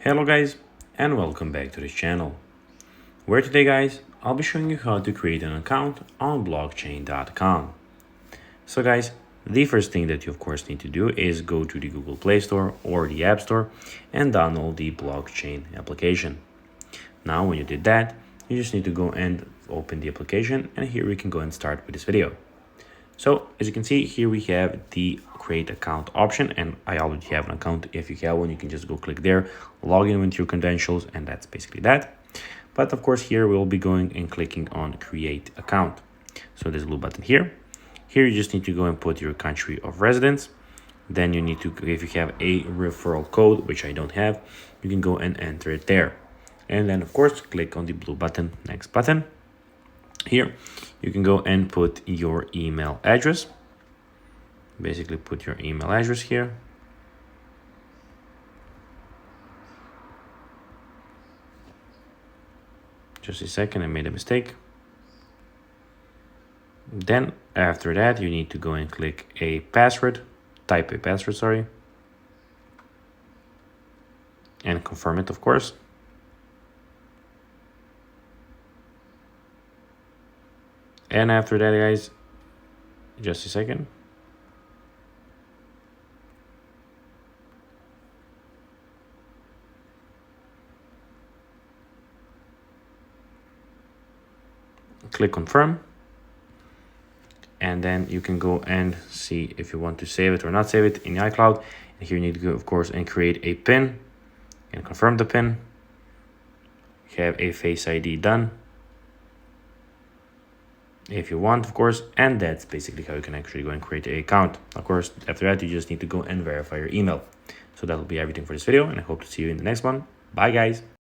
Hello guys, and welcome back to this channel, where today guys I'll be showing you how to create an account on blockchain.com. So guys, the first thing that you of course need to do is go to the Google Play Store or the App Store and download the blockchain application. Now when you did that, you just need to go and open the application, and here we can go and start with this video. So as you can see here, we have the create account option, and I already have an account. If you have one, you can just go click there, log in with your credentials, and that's basically that. But of course here we'll be going and clicking on create account. So there's a blue button here. Here you just need to go and put your country of residence. Then you need to, if you have a referral code, which I don't have, you can go and enter it there. And then of course click on the blue button, next button. Here you can go and put your email address. Basically put your email address here. Just a second, I made a mistake. Then after that you need to go and click a password, type a password, sorry, and confirm it of course. And after that guys, just a second. Click confirm. And then you can go and see if you want to save it or not save it in iCloud. And here you need to go of course and create a PIN and confirm the PIN. Have a Face ID done if you want, of course, and that's basically how you can actually go and create an account. Of course, after that, you just need to go and verify your email. So that will be everything for this video, and I hope to see you in the next one. Bye, guys.